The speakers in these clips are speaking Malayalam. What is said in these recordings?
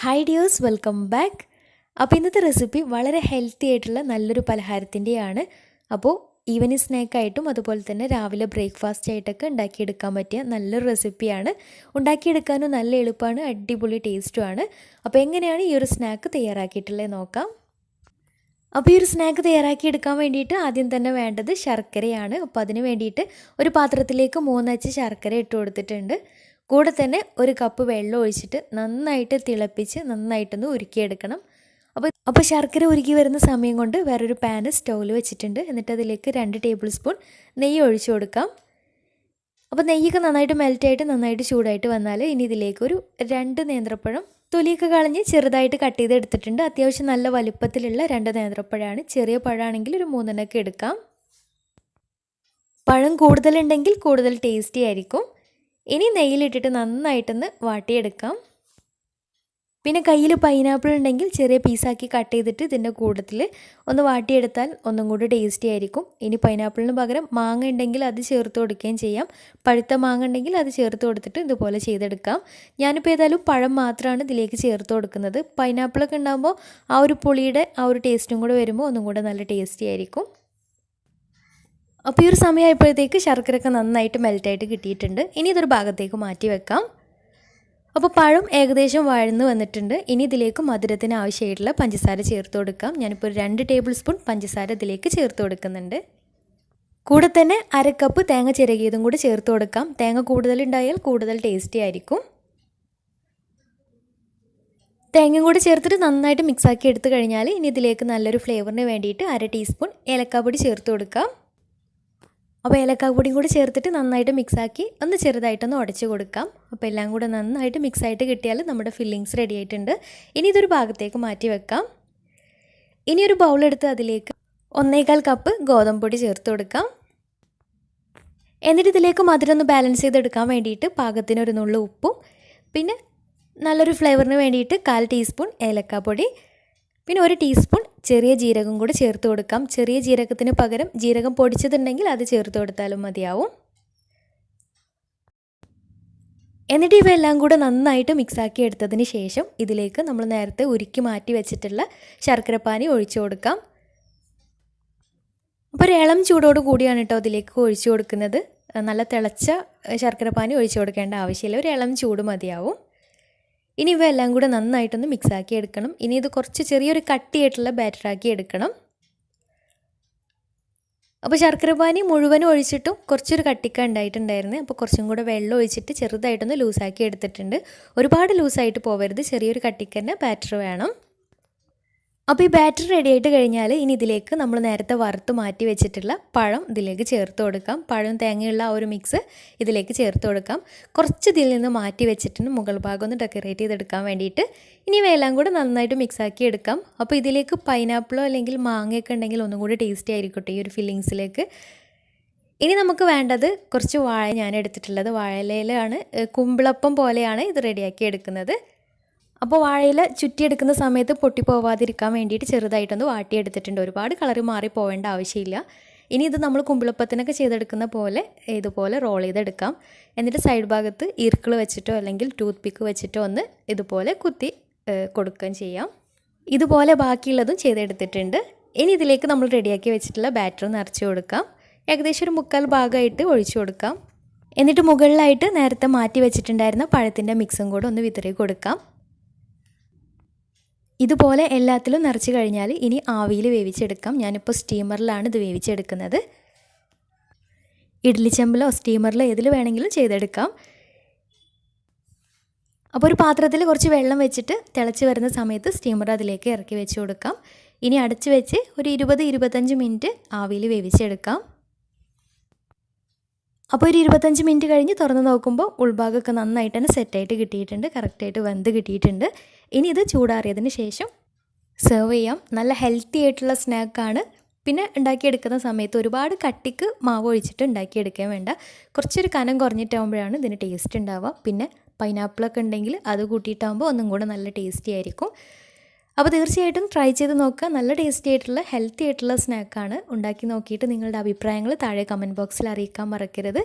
Hi dears, welcome back. അപ്പോൾ ഇന്നത്തെ റെസിപ്പി വളരെ ഹെൽത്തി ആയിട്ടുള്ള നല്ലൊരു പലഹാരത്തിൻ്റെയാണ്. അപ്പോൾ ഈവനിങ് സ്നാക്കായിട്ടും അതുപോലെ തന്നെ രാവിലെ ബ്രേക്ക്ഫാസ്റ്റ് ആയിട്ടൊക്കെ ഉണ്ടാക്കിയെടുക്കാൻ പറ്റിയ നല്ലൊരു റെസിപ്പിയാണ്. ഉണ്ടാക്കിയെടുക്കാനും നല്ല എളുപ്പമാണ്, അടിപൊളി ടേസ്റ്റുമാണ്. അപ്പോൾ എങ്ങനെയാണ് ഈ ഒരു സ്നാക്ക് തയ്യാറാക്കിയിട്ടുള്ളത് നോക്കാം. അപ്പോൾ ഈ ഒരു സ്നാക്ക് തയ്യാറാക്കിയെടുക്കാൻ വേണ്ടിയിട്ട് ആദ്യം തന്നെ വേണ്ടത് ശർക്കരയാണ്. അപ്പോൾ അതിന് വേണ്ടിയിട്ട് ഒരു പാത്രത്തിലേക്ക് 3 അച്ച് ശർക്കര ഇട്ട് കൊടുത്തിട്ടുണ്ട്. കൂടെ തന്നെ 1 കപ്പ് വെള്ളം ഒഴിച്ചിട്ട് നന്നായിട്ട് തിളപ്പിച്ച് നന്നായിട്ടൊന്ന് ഉരുക്കിയെടുക്കണം. അപ്പോൾ ശർക്കര ഉരുക്കി വരുന്ന സമയം കൊണ്ട് വേറൊരു പാന് സ്റ്റൗവിൽ വെച്ചിട്ടുണ്ട്. എന്നിട്ട് അതിലേക്ക് 2 ടേബിൾ സ്പൂൺ നെയ്യ് ഒഴിച്ചു കൊടുക്കാം. അപ്പോൾ നെയ്യൊക്കെ നന്നായിട്ട് മെൽറ്റായിട്ട് നന്നായിട്ട് ചൂടായിട്ട് വന്നാൽ ഇനി ഇതിലേക്ക് ഒരു 2 നേന്ത്രപ്പഴം തൊലിയൊക്കെ കളഞ്ഞ് ചെറുതായിട്ട് കട്ട് ചെയ്ത് എടുത്തിട്ടുണ്ട്. അത്യാവശ്യം നല്ല വലുപ്പത്തിലുള്ള 2 നേന്ത്രപ്പഴമാണ്. ചെറിയ പഴമാണെങ്കിൽ ഒരു 3 എടുക്കാം. പഴം കൂടുതലുണ്ടെങ്കിൽ കൂടുതൽ ടേസ്റ്റി ആയിരിക്കും. ഇനി നെയ്യിലിട്ടിട്ട് നന്നായിട്ടൊന്ന് വാട്ടിയെടുക്കാം. പിന്നെ കയ്യിൽ പൈനാപ്പിൾ ഉണ്ടെങ്കിൽ ചെറിയ പീസാക്കി കട്ട് ചെയ്തിട്ട് ഇതിൻ്റെ കൂട്ടത്തിൽ ഒന്ന് വാട്ടിയെടുത്താൽ ഒന്നും കൂടി ടേസ്റ്റി ആയിരിക്കും. ഇനി പൈനാപ്പിളിന് പകരം മാങ്ങ ഉണ്ടെങ്കിൽ അത് ചേർത്ത് കൊടുക്കുകയും ചെയ്യാം. പഴുത്ത മാങ്ങ ഉണ്ടെങ്കിൽ അത് ചേർത്ത് കൊടുത്തിട്ട് ഇതുപോലെ ചെയ്തെടുക്കാം. ഞാനിപ്പോൾ ഏതായാലും പഴം മാത്രമാണ് ഇതിലേക്ക് ചേർത്ത് കൊടുക്കുന്നത്. പൈനാപ്പിളൊക്കെ ഉണ്ടാകുമ്പോൾ ആ ഒരു പുളിയുടെ ആ ഒരു ടേസ്റ്റും കൂടെ വരുമ്പോൾ ഒന്നും കൂടെ നല്ല ടേസ്റ്റി ആയിരിക്കും. അപ്പോൾ ഈ ഒരു സമയമായപ്പോഴത്തേക്ക് ശർക്കരയൊക്കെ നന്നായിട്ട് മെൽറ്റായിട്ട് കിട്ടിയിട്ടുണ്ട്. ഇനി ഇതൊരു ഭാഗത്തേക്ക് മാറ്റി വെക്കാം. അപ്പോൾ പഴം ഏകദേശം വഴന്ന് വന്നിട്ടുണ്ട്. ഇനി ഇതിലേക്ക് മധുരത്തിന് ആവശ്യമായിട്ടുള്ള പഞ്ചസാര ചേർത്ത് കൊടുക്കാം. ഞാനിപ്പോൾ 2 ടേബിൾ സ്പൂൺ പഞ്ചസാര ഇതിലേക്ക് ചേർത്ത് കൊടുക്കുന്നുണ്ട്. കൂടെ തന്നെ 1/2 കപ്പ് തേങ്ങ ചിരകിയതും കൂടി ചേർത്ത് കൊടുക്കാം. തേങ്ങ കൂടുതലുണ്ടായാൽ കൂടുതൽ ടേസ്റ്റി ആയിരിക്കും. തേങ്ങയും കൂടി ചേർത്തിട്ട് നന്നായിട്ട് മിക്സാക്കി എടുത്തു കഴിഞ്ഞാൽ ഇനി ഇതിലേക്ക് നല്ലൊരു ഫ്ലേവറിന് വേണ്ടിയിട്ട് 1/2 ടീസ്പൂൺ ഏലക്കാപ്പൊടി ചേർത്ത് കൊടുക്കാം. അപ്പോൾ ഏലക്കാപ്പൊടിയും കൂടി ചേർത്തിട്ട് നന്നായിട്ട് മിക്സാക്കി ഒന്ന് ചെറുതായിട്ടൊന്ന് ഉടച്ച് കൊടുക്കാം. അപ്പോൾ എല്ലാം കൂടെ നന്നായിട്ട് മിക്സായിട്ട് കിട്ടിയാൽ നമ്മുടെ ഫില്ലിങ്സ് റെഡി ആയിട്ടുണ്ട്. ഇനി ഇതൊരു ഭാഗത്തേക്ക് മാറ്റി വെക്കാം. ഇനി ഒരു ബൗളെടുത്ത് അതിലേക്ക് 1/4 കപ്പ് ഗോതമ്പ് പൊടി ചേർത്ത് കൊടുക്കാം. എന്നിട്ട് ഇതിലേക്ക് മധുരം ഒന്ന് ബാലൻസ് ചെയ്തെടുക്കാൻ വേണ്ടിയിട്ട് പാകത്തിന് ഒരു നുള്ളു ഉപ്പും പിന്നെ നല്ലൊരു ഫ്ലേവറിന് വേണ്ടിയിട്ട് 1/4 ടീസ്പൂൺ ഏലക്കാപ്പൊടി പിന്നെ 1 ടീസ്പൂൺ ചെറിയ ജീരകം കൂടി ചേർത്ത് കൊടുക്കാം. ചെറിയ ജീരകത്തിന് പകരം ജീരകം പൊടിച്ചതുണ്ടെങ്കിൽ അത് ചേർത്ത് കൊടുത്താലും മതിയാവും. എന്നിട്ട് ഇവയെല്ലാം കൂടെ നന്നായിട്ട് മിക്സാക്കി എടുത്തതിന് ശേഷം ഇതിലേക്ക് നമ്മൾ നേരത്തെ ഉരുക്കി മാറ്റി വെച്ചിട്ടുള്ള ശർക്കരപ്പാനി ഒഴിച്ചു കൊടുക്കാം. അപ്പോൾ ഒരു ഇളം ചൂടോട് കൂടിയാണ് കേട്ടോ അതിലേക്ക് ഒഴിച്ചു കൊടുക്കുന്നത്. നല്ല തിളച്ച ശർക്കരപ്പാനി ഒഴിച്ചു കൊടുക്കേണ്ട ആവശ്യമില്ല, ഒരു ഇളം ചൂട് മതിയാവും. ഇനി ഇവയെല്ലാം കൂടെ നന്നായിട്ടൊന്ന് മിക്സാക്കി എടുക്കണം. ഇനി ഇത് കുറച്ച് ചെറിയൊരു കട്ടിയായിട്ടുള്ള ബാറ്ററാക്കി എടുക്കണം. അപ്പോൾ ശർക്കരപ്പാനി മുഴുവനും ഒഴിച്ചിട്ടും കുറച്ചൊരു കട്ടിക്ക ഉണ്ടായിട്ടുണ്ടായിരുന്നു. അപ്പോൾ കുറച്ചും കൂടെ വെള്ളം ഒഴിച്ചിട്ട് ചെറുതായിട്ടൊന്ന് ലൂസാക്കി എടുത്തിട്ടുണ്ട്. ഒരുപാട് ലൂസായിട്ട് പോവരുത്, ചെറിയൊരു കട്ടിക്ക് തന്നെ ബാറ്റർ വേണം. അപ്പോൾ ഈ ബാറ്റർ റെഡി ആയിട്ട് കഴിഞ്ഞാൽ ഇനി ഇതിലേക്ക് നമ്മൾ നേരത്തെ വറുത്ത് മാറ്റി വെച്ചിട്ടുള്ള പഴം ഇതിലേക്ക് ചേർത്ത് കൊടുക്കാം. പഴം തേങ്ങയുള്ള ആ ഒരു മിക്സ് ഇതിലേക്ക് ചേർത്ത് കൊടുക്കാം. കുറച്ച് ഇതിൽ നിന്ന് മാറ്റി വെച്ചിട്ടുണ്ട് മുകൾ ഭാഗം ഒന്ന് ഡെക്കറേറ്റ് ചെയ്തെടുക്കാൻ വേണ്ടിയിട്ട്. ഇനി ഇവയെല്ലാം കൂടെ നന്നായിട്ട് മിക്സാക്കി എടുക്കാം. അപ്പോൾ ഇതിലേക്ക് പൈനാപ്പിളോ അല്ലെങ്കിൽ മാങ്ങയൊക്കെ ഉണ്ടെങ്കിൽ ഒന്നും കൂടി ടേസ്റ്റി ആയിരിക്കട്ടെ ഈ ഒരു ഫില്ലിങ്സിലേക്ക്. ഇനി നമുക്ക് വേണ്ടത് കുറച്ച് വാഴ ഞാൻ എടുത്തിട്ടുള്ളത്. വാഴയിലയിലാണ്, കുമ്പിളപ്പം പോലെയാണ് ഇത് റെഡിയാക്കി എടുക്കുന്നത്. അപ്പോൾ വാഴയില ചുറ്റിയെടുക്കുന്ന സമയത്ത് പൊട്ടിപ്പോവാതിരിക്കാൻ വേണ്ടിയിട്ട് ചെറുതായിട്ടൊന്ന് വാട്ടിയെടുത്തിട്ടുണ്ട്. ഒരുപാട് കളറ് മാറി പോവേണ്ട ആവശ്യമില്ല. ഇനി ഇത് നമ്മൾ കുമ്പിളപ്പത്തിനൊക്കെ ചെയ്തെടുക്കുന്ന പോലെ ഇതുപോലെ റോൾ ചെയ്തെടുക്കാം. എന്നിട്ട് സൈഡ് ഭാഗത്ത് ഈർക്കിൾ വെച്ചിട്ടോ അല്ലെങ്കിൽ ടൂത്ത് പിക്ക് വെച്ചിട്ടോ ഒന്ന് ഇതുപോലെ കുത്തി കൊടുക്കുകയും ചെയ്യാം. ഇതുപോലെ ബാക്കിയുള്ളതും ചെയ്തെടുത്തിട്ടുണ്ട്. ഇനി ഇതിലേക്ക് നമ്മൾ റെഡിയാക്കി വെച്ചിട്ടുള്ള ബാറ്റർ നിറച്ച് കൊടുക്കാം. ഏകദേശം ഒരു 3/4 ഭാഗമായിട്ട് ഒഴിച്ചു കൊടുക്കാം. എന്നിട്ട് മുകളിലായിട്ട് നേരത്തെ മാറ്റി വെച്ചിട്ടുണ്ടായിരുന്ന പഴത്തിൻ്റെ മിക്സും കൂടെ ഒന്ന് വിതറി കൊടുക്കാം. ഇതുപോലെ എല്ലാത്തിലും നിറച്ച് കഴിഞ്ഞാൽ ഇനി ആവിയിൽ വേവിച്ചെടുക്കാം. ഞാനിപ്പോൾ സ്റ്റീമറിലാണ് ഇത് വേവിച്ചെടുക്കുന്നത്. ഇഡ്ഡലി ചെമ്പിലോ സ്റ്റീമറിലോ ഏതിൽ വേണമെങ്കിലും ചെയ്തെടുക്കാം. അപ്പോൾ ഒരു പാത്രത്തിൽ കുറച്ച് വെള്ളം വെച്ചിട്ട് തിളച്ച് വരുന്ന സമയത്ത് സ്റ്റീമർ അതിലേക്ക് ഇറക്കി വെച്ച് കൊടുക്കാം. ഇനി അടച്ച് വെച്ച് ഒരു 20-25 മിനിറ്റ് ആവിയിൽ വേവിച്ചെടുക്കാം. അപ്പോൾ ഒരു 25 മിനിറ്റ് കഴിഞ്ഞ് തുറന്ന് നോക്കുമ്പോൾ ഉൾഭാഗമൊക്കെ നന്നായിട്ട് തന്നെ സെറ്റായിട്ട് കിട്ടിയിട്ടുണ്ട്, കറക്റ്റായിട്ട് വെന്ത് കിട്ടിയിട്ടുണ്ട്. ഇനി ഇത് ചൂടാറിയതിന് ശേഷം സെർവ് ചെയ്യാം. നല്ല ഹെൽത്തി ആയിട്ടുള്ള സ്നാക്കാണ്. പിന്നെ ഉണ്ടാക്കിയെടുക്കുന്ന സമയത്ത് ഒരുപാട് കട്ടിക്ക് മാവ് ഒഴിച്ചിട്ട് ഉണ്ടാക്കിയെടുക്കാൻ വേണ്ട, കുറച്ചൊരു കനം കുറഞ്ഞിട്ടാകുമ്പോഴാണ് ഇതിന് ടേസ്റ്റ് ഉണ്ടാവുക. പിന്നെ പൈനാപ്പിളൊക്കെ ഉണ്ടെങ്കിൽ അത് കൂട്ടിയിട്ടാകുമ്പോൾ ഒന്നും കൂടെ നല്ല ടേസ്റ്റി ആയിരിക്കും. അപ്പോൾ തീർച്ചയായിട്ടും ട്രൈ ചെയ്ത് നോക്കുക. നല്ല ടേസ്റ്റി ആയിട്ടുള്ള ഹെൽത്തി ആയിട്ടുള്ള സ്നാക്കാണ്. ഉണ്ടാക്കി നോക്കിയിട്ട് നിങ്ങളുടെ അഭിപ്രായങ്ങൾ താഴെ കമൻറ്റ് ബോക്സിൽ അറിയിക്കാൻ മറക്കരുത്.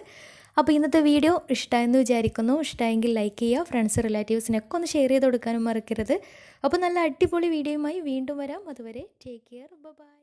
അപ്പോൾ ഇന്നത്തെ വീഡിയോ ഇഷ്ടമായെന്ന് വിചാരിക്കുന്നു. ഇഷ്ടമായെങ്കിൽ ലൈക്ക് ചെയ്യുക, ഫ്രണ്ട്സ് റിലേറ്റീവ്സിനൊക്കെ ഒന്ന് ഷെയർ ചെയ്ത് കൊടുക്കാനും മറക്കരുത്. അപ്പോൾ നല്ല അടിപൊളി വീഡിയോയുമായി വീണ്ടും വരാം. അതുവരെ ടേക്ക് കെയർ, ബൈ.